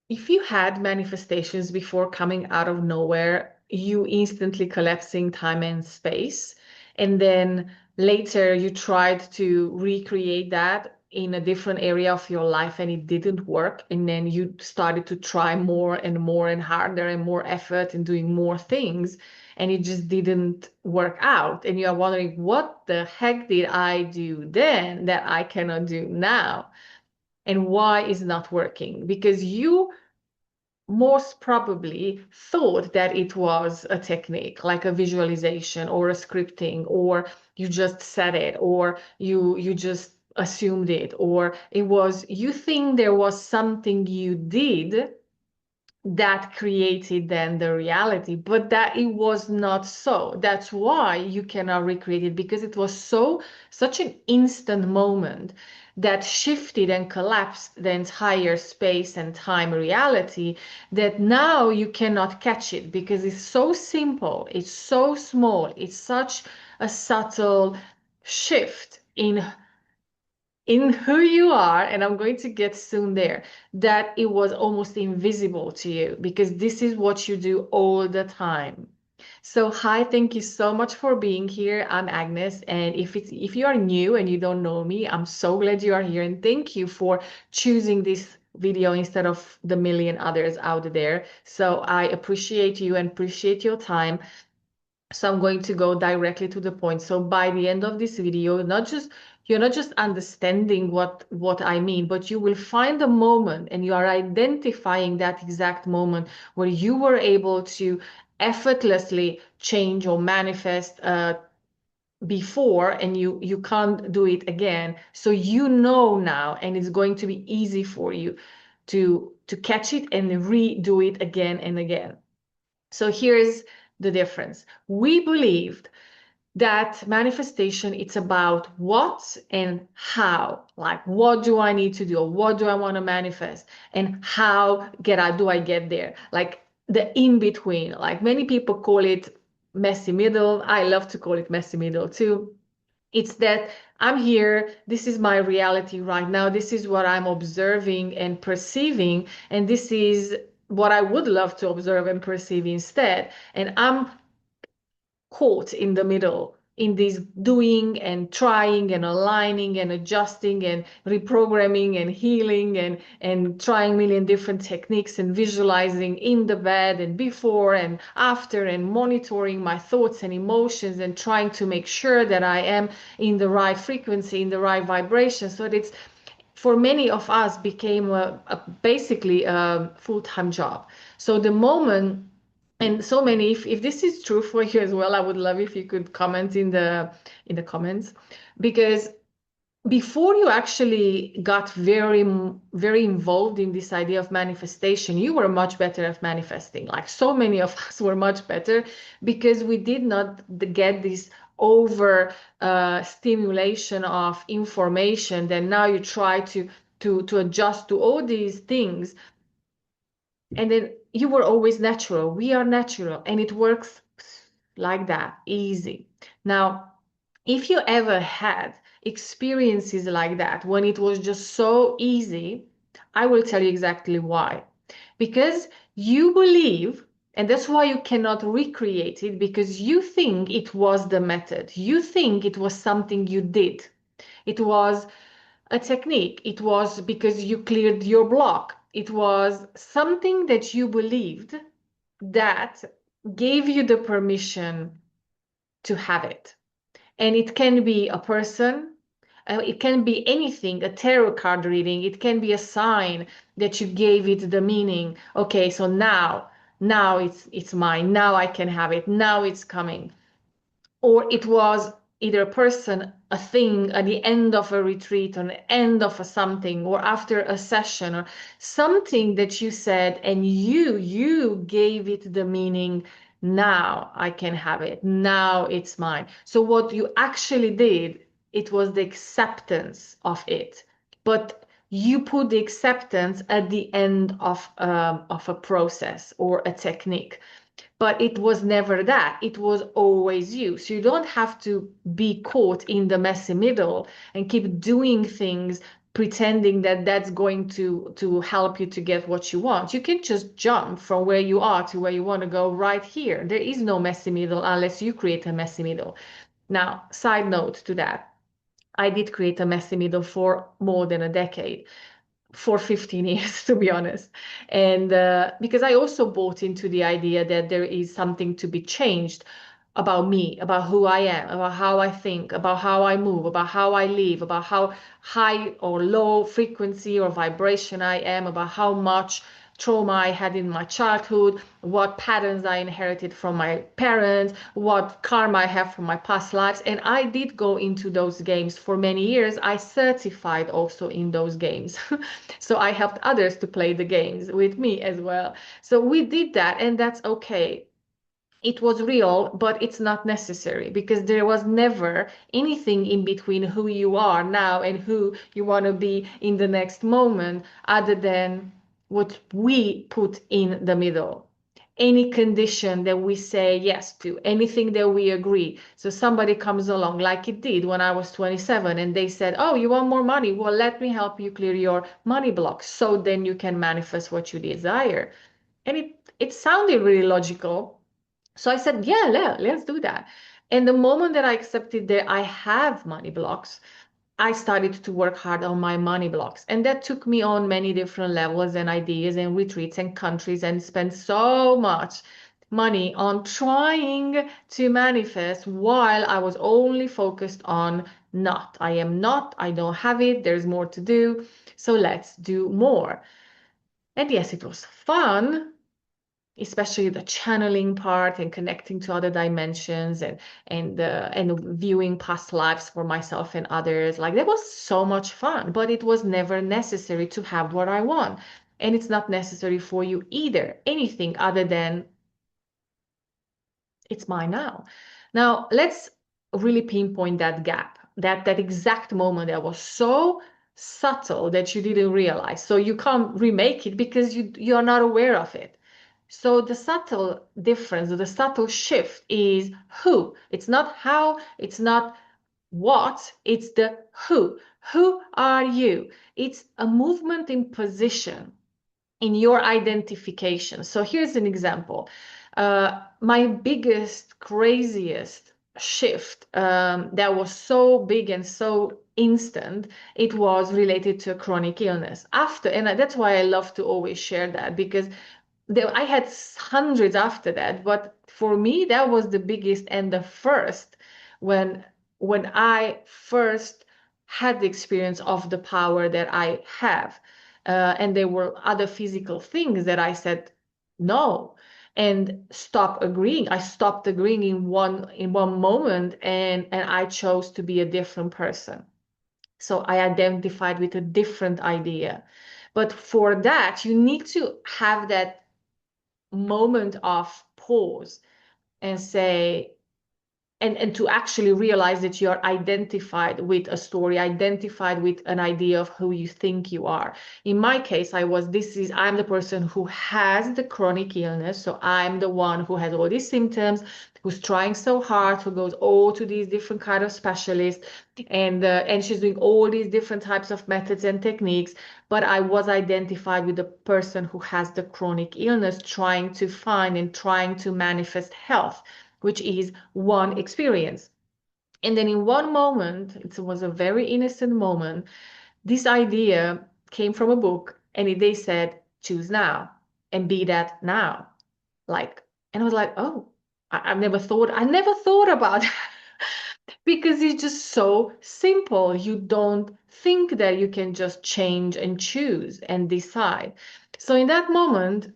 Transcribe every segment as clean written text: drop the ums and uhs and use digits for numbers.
if you had manifestations before coming out of nowhere, you instantly collapsing time and space, and then later you tried to recreate that in a different area of your life and it didn't work, and then you started to try more and more and harder and more effort and doing more things, and it just didn't work out, and you are wondering what the heck did I do then that I cannot do now, and why is not working? Because you most probably thought that it was a technique, like a visualization or a scripting, or you just said it, or you just assumed it, or it was you think there was something you did that created then the reality, but that it was not so. That's why you cannot recreate it, because it was such an instant moment that shifted and collapsed the entire space and time reality, that now you cannot catch it because it's so simple, it's so small, it's such a subtle shift in who you are, and I'm going to get soon there, that it was almost invisible to you because this is what you do all the time. So hi, thank you so much for being here. I'm Agnes, and if you are new and you don't know me, I'm so glad you are here, and thank you for choosing this video instead of the million others out there. So I appreciate you and appreciate your time. So I'm going to go directly to the point. So by the end of this video, you're not just understanding what I mean, but you will find a moment and you are identifying that exact moment where you were able to effortlessly change or manifest before, and you can't do it again. So you know now, and it's going to be easy for you to catch it and redo it again and again. So here's the difference. We believed that manifestation, it's about what and how. Like, what do I need to do? What do I want to manifest? And how do I get there? Like the in between. Like many people call it messy middle. I love to call it messy middle too. It's that I'm here, this is my reality right now, this is what I'm observing and perceiving, and this is what I would love to observe and perceive instead. And I'm caught in the middle in this doing and trying and aligning and adjusting and reprogramming and healing and trying a million different techniques and visualizing in the bed and before and after and monitoring my thoughts and emotions and trying to make sure that I am in the right frequency, in the right vibration. So that it's, for many of us, became basically a full-time job. So the moment, and so many, if this is true for you as well, I would love if you could comment in the comments, because before you actually got very involved in this idea of manifestation, you were much better at manifesting. Like so many of us were much better because we did not get this over stimulation of information. Then now you try to adjust to all these things, and then you were always natural. We are natural, and it works like that, easy. Now, if you ever had experiences like that when it was just so easy, I will tell you exactly why. Because you believe, and that's why you cannot recreate it, because you think it was the method. You think it was something you did. It was a technique. It was because you cleared your block. It was something that you believed that gave you the permission to have it. And it can be a person, it can be anything, a tarot card reading, it can be a sign that you gave it the meaning. Okay, so now it's mine. Now I can have it. Now it's coming. Or it was either a person, a thing at the end of a retreat, or the end of a something, or after a session, or something that you said and you gave it the meaning. Now I can have it. Now it's mine. So what you actually did, it was the acceptance of it. But you put the acceptance at the end of a process or a technique, but it was never that. It was always you. So you don't have to be caught in the messy middle and keep doing things pretending that that's going to help you to get what you want. You can just jump from where you are to where you want to go right here. There is no messy middle unless you create a messy middle. Now, side note to that, I did create a messy middle for more than a decade, for 15 years, to be honest. And because I also bought into the idea that there is something to be changed about me, about who I am, about how I think, about how I move, about how I live, about how high or low frequency or vibration I am, about how much trauma I had in my childhood, what patterns I inherited from my parents, what karma I have from my past lives. And I did go into those games for many years. I certified also in those games. So I helped others to play the games with me as well. So we did that, and that's okay. It was real, but it's not necessary, because there was never anything in between who you are now and who you want to be in the next moment, other than what we put in the middle. Any condition that we say yes to, anything that we agree. So somebody comes along, like it did when I was 27, and they said, "Oh, you want more money? Well, let me help you clear your money blocks so then you can manifest what you desire." And it sounded really logical, so I said, yeah, let's do that. And the moment that I accepted that I have money blocks, I started to work hard on my money blocks. And that took me on many different levels and ideas and retreats and countries, and spent so much money on trying to manifest while I was only focused on not. I am not, I don't have it, there's more to do. So let's do more. And yes, it was fun, especially the channeling part and connecting to other dimensions, and viewing past lives for myself and others. Like, that was so much fun, but it was never necessary to have what I want. And it's not necessary for you either, anything other than it's mine now. Now, let's really pinpoint that gap, that exact moment that was so subtle that you didn't realize. So you can't remake it because you're not aware of it. So the subtle difference, or the subtle shift, is who. It's not how, it's not what, it's the who. Who are you? It's a movement in position, in your identification. So here's an example. My biggest, craziest shift, that was so big and so instant, it was related to a chronic illness. And that's why I love to always share that, because I had hundreds after that, but for me that was the biggest and the first, when I first had the experience of the power that I have. And there were other physical things that I said no, and stop agreeing. I stopped agreeing in one moment, and I chose to be a different person. So I identified with a different idea. But for that, you need to have that moment of pause and say, and to actually realize that you're identified with a story, identified with an idea of who you think you are. In my case, I'm the person who has the chronic illness. So I'm the one who has all these symptoms, who's trying so hard, who goes all to these different kind of specialists, and she's doing all these different types of methods and techniques. But I was identified with the person who has the chronic illness, trying to find and trying to manifest health, which is one experience. And then in one moment, it was a very innocent moment, this idea came from a book, and they said, choose now and be that now. Like, and I was like, oh, I never thought about that. Because it's just so simple. You don't think that you can just change and choose and decide. So in that moment,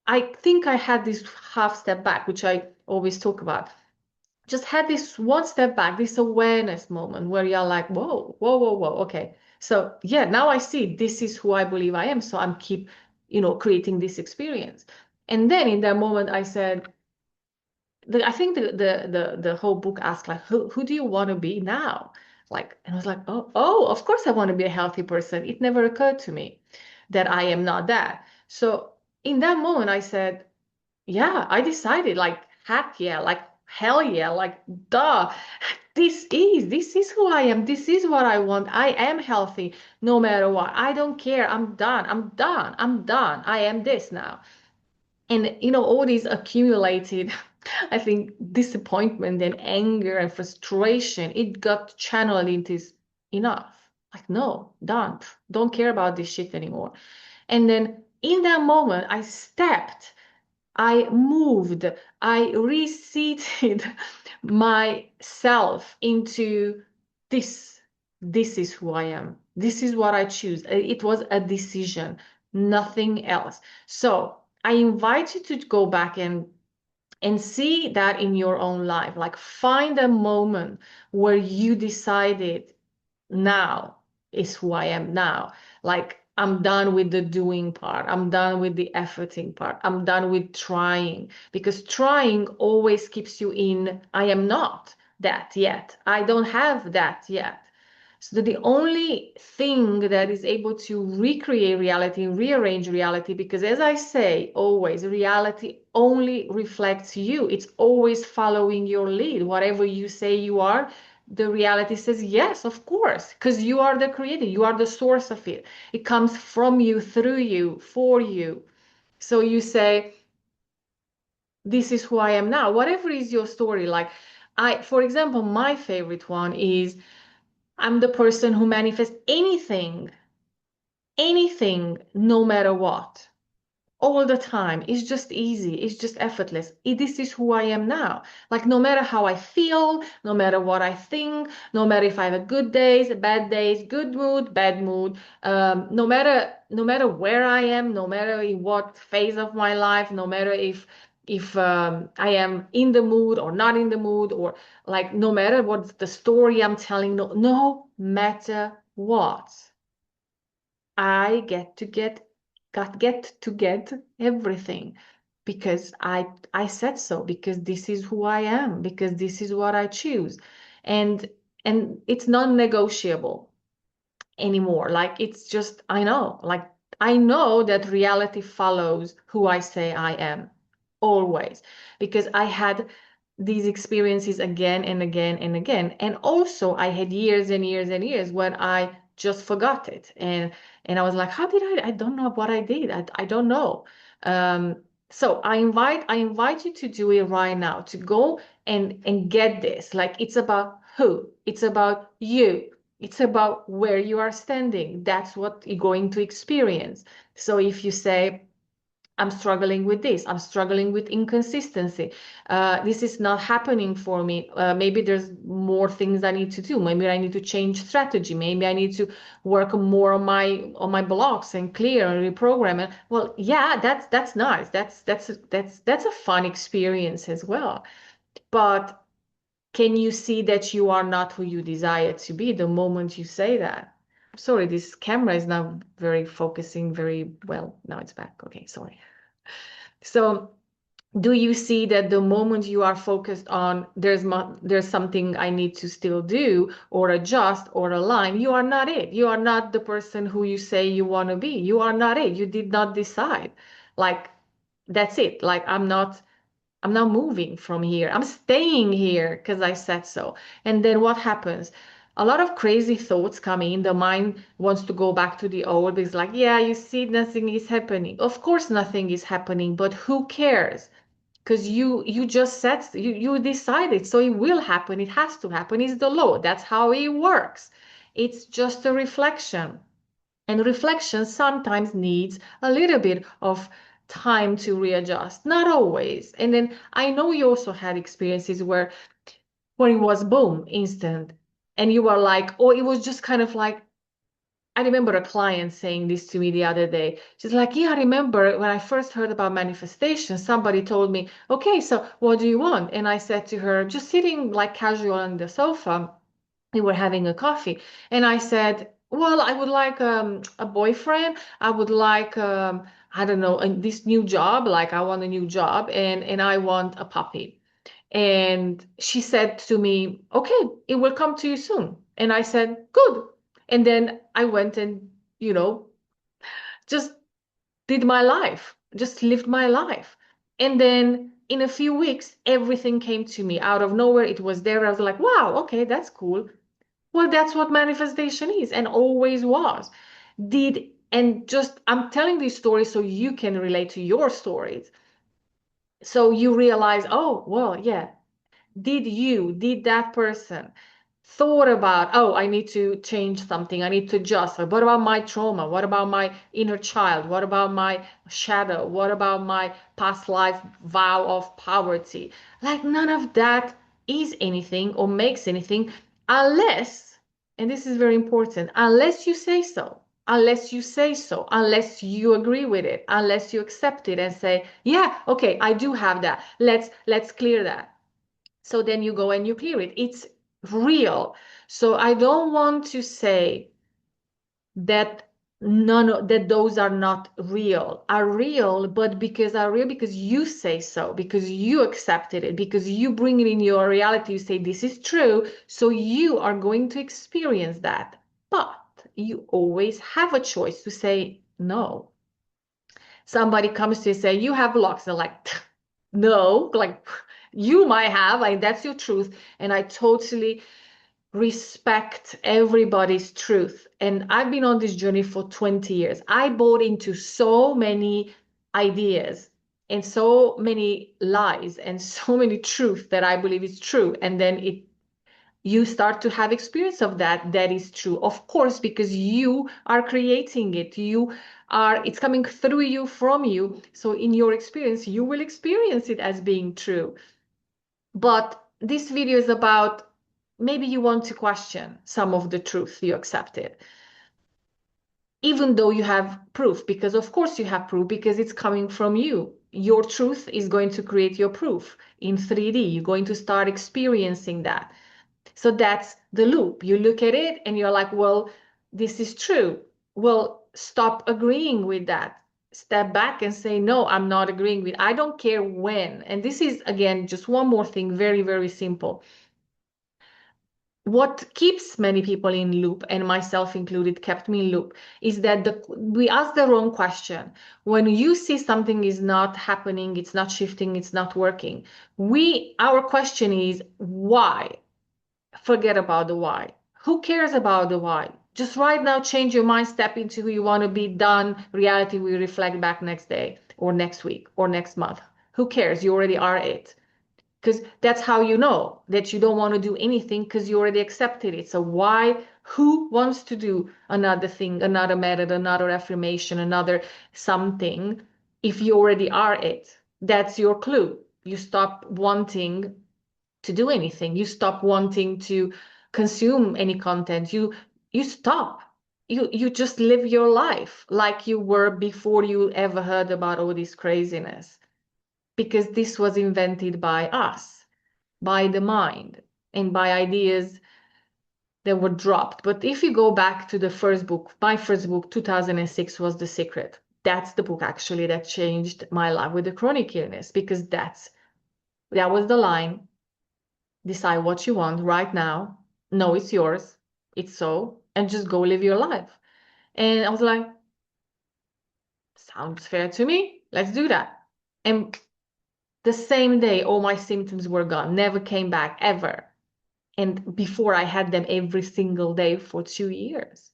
I think I had this half step back, which I always talk about. Just had this one step back, this awareness moment where you're like, whoa, whoa, whoa, whoa. Okay. So yeah, now I see this is who I believe I am. So I'm keep, creating this experience. And then in that moment, I said, I think the whole book asked, like, who do you want to be now? Like, and I was like, oh, of course I want to be a healthy person. It never occurred to me that I am not that. So in that moment, I said, yeah, I decided, like, heck yeah, like, hell yeah, like, duh. this is who I am. This is what I want. I am healthy no matter what. I don't care. I'm done. I'm done. I'm done. I am this now. And all these accumulated, I think, disappointment and anger and frustration, it got channeled into enough. Like, no, done. Don't care about this shit anymore. And then in that moment, I stepped, I moved, I reseated myself into this. This is who I am. This is what I choose. It was a decision, nothing else. So I invite you to go back and see that in your own life. Like, find a moment where you decided, now is who I am now. Like, I'm done with the doing part. I'm done with the efforting part. I'm done with trying, because trying always keeps you in, I am not that yet. I don't have that yet. So the only thing that is able to recreate reality and rearrange reality, because as I say, always, reality only reflects you. It's always following your lead. Whatever you say you are, the reality says, yes, of course, because you are the creator. You are the source of it. It comes from you, through you, for you. So you say, this is who I am now. Whatever is your story. Like, for example, my favorite one is, I'm the person who manifests anything, no matter what, all the time. It's just easy. It's just effortless. This is who I am now. Like, no matter how I feel, no matter what I think, no matter if I have a good days, bad days, good mood, bad mood, no matter where I am, no matter in what phase of my life, no matter if I am in the mood or not in the mood, or like, no matter what the story I'm telling, no matter what, I get everything, because I said so, because this is who I am, because this is what I choose. And it's non-negotiable anymore. Like, it's just, I know that reality follows who I say I am, always, because I had these experiences again and again and again. And also I had years and years and years when I just forgot it. And I was like, how did I don't know what I did. I don't know. Um, so I invite you to do it right now, to go and get this. Like, it's about who, it's about you, it's about where you are standing. That's what you're going to experience. So if you say, I'm struggling with this, I'm struggling with inconsistency, this is not happening for me, maybe there's more things I need to do, maybe I need to change strategy, maybe I need to work more on my blocks and clear and reprogram it. Well, yeah, that's nice. That's a fun experience as well. But can you see that you are not who you desire to be the moment you say that? Sorry, this camera is not very focusing very well. Now it's back. Okay, sorry. So do you see that the moment you are focused on, there's something I need to still do or adjust or align, you are not it. You are not the person who you say you want to be. You are not it. You did not decide. Like, that's it. Like, I'm not moving from here. I'm staying here because I said so. And then what happens? A lot of crazy thoughts come in. The mind wants to go back to the old. It's like, yeah, you see, nothing is happening. Of course, nothing is happening, but who cares? Because you just said, you decided, so it will happen. It has to happen. It's the law. That's how it works. It's just a reflection. And reflection sometimes needs a little bit of time to readjust, not always. And then I know you also had experiences where it was boom, instant. And you were like, oh, it was just kind of like, I remember a client saying this to me the other day. She's like, yeah, I remember when I first heard about manifestation, somebody told me, okay, so what do you want? And I said to her, just sitting like casual on the sofa, we were having a coffee, and I said, well, I would like a boyfriend. I would like, I don't know, this new job. Like, I want a new job, and I want a puppy. And she said to me, okay, it will come to you soon. And I said, good. And then I went and, just did my life, just lived my life. And then in a few weeks, everything came to me out of nowhere. It was there. I was like, wow, okay, that's cool. Well, that's what manifestation is and always was. I'm telling these stories so you can relate to your stories. So you realize, oh, well, yeah, did that person thought about, oh, I need to change something, I need to adjust. What about my trauma? What about my inner child? What about my shadow? What about my past life vow of poverty? Like none of that is anything or makes anything unless, and this is very important, unless you say so. Unless you say so, unless you agree with it, unless you accept it and say, yeah, okay, I do have that. Let's clear that. So then you go and you clear it. It's real. So I don't want to say that that those are not real, are real, but because are real because you say so, because you accepted it, because you bring it in your reality, you say this is true, so you are going to experience that. But you always have a choice to say no. Somebody comes to you and say you have blocks, and like no, like you might have, like that's your truth, and I totally respect everybody's truth. And I've been on this journey for 20 years. I bought into so many ideas and so many lies and so many truths that I believe is true, and then you start to have experience of that is true, of course, because you are creating it, it's coming through you, from you, so in your experience you will experience it as being true. But this video is about, maybe you want to question some of the truth you accepted, even though you have proof, because of course you have proof, because it's coming from you. Your truth is going to create your proof in 3D. You're going to start experiencing that. So that's the loop. You look at it and you're like, well, this is true. Well, stop agreeing with that. Step back and say, no, I'm not agreeing with, I don't care when. And this is, again, just one more thing, very, very simple. What keeps many people in loop, and myself included, kept me in loop, is that we ask the wrong question. When you see something is not happening, it's not shifting, it's not working, our question is why? Forget about the why. Who cares about the why? Just right now, change your mind, step into who you want to be, done. Reality will reflect back next day or next week or next month. Who cares? You already are it. Because that's how you know that you don't want to do anything, because you already accepted it. So why, who wants to do another thing, another method, another affirmation, another something, if you already are it? That's your clue. You stop wanting to do anything. You stop wanting to consume any content. You stop. You just live your life like you were before you ever heard about all this craziness, because this was invented by us, by the mind, and by ideas that were dropped. But if you go back to the first book, my first book, 2006, was The Secret. That's the book actually that changed my life with the chronic illness, because that was the line. Decide what you want right now. No, it's yours. It's so, and just go live your life. And I was like, sounds fair to me. Let's do that. And the same day, all my symptoms were gone, never came back ever. And before, I had them every single day for 2 years.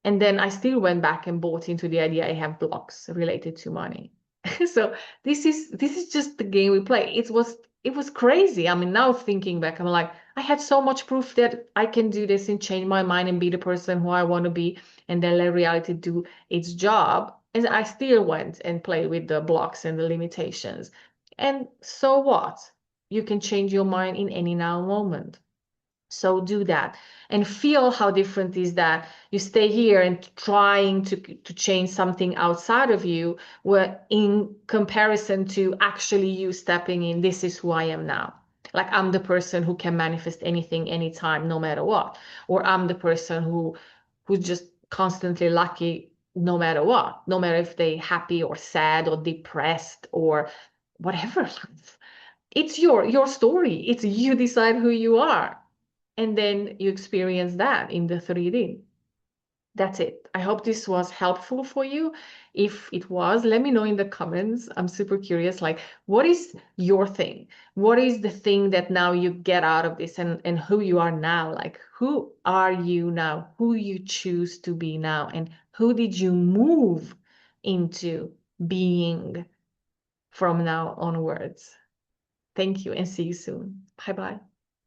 And then I still went back and bought into the idea I have blocks related to money. So this is just the game we play. It was crazy. I mean, now thinking back, I'm like, I had so much proof that I can do this and change my mind and be the person who I want to be, and then let reality do its job. And I still went and played with the blocks and the limitations. And so what? You can change your mind in any now moment. So do that and feel how different is that. You stay here and trying to change something outside of you, where in comparison to actually you stepping in, this is who I am now. Like, I'm the person who can manifest anything, anytime, no matter what. Or I'm the person who's just constantly lucky no matter what, no matter if they're happy or sad or depressed or whatever. It's your story. It's you decide who you are. And then you experience that in the 3D. That's it. I hope this was helpful for you. If it was, let me know in the comments. I'm super curious, like, what is your thing? What is the thing that now you get out of this, and who you are now? Like, who are you now? Who you choose to be now? And who did you move into being from now onwards? Thank you and see you soon. Bye bye.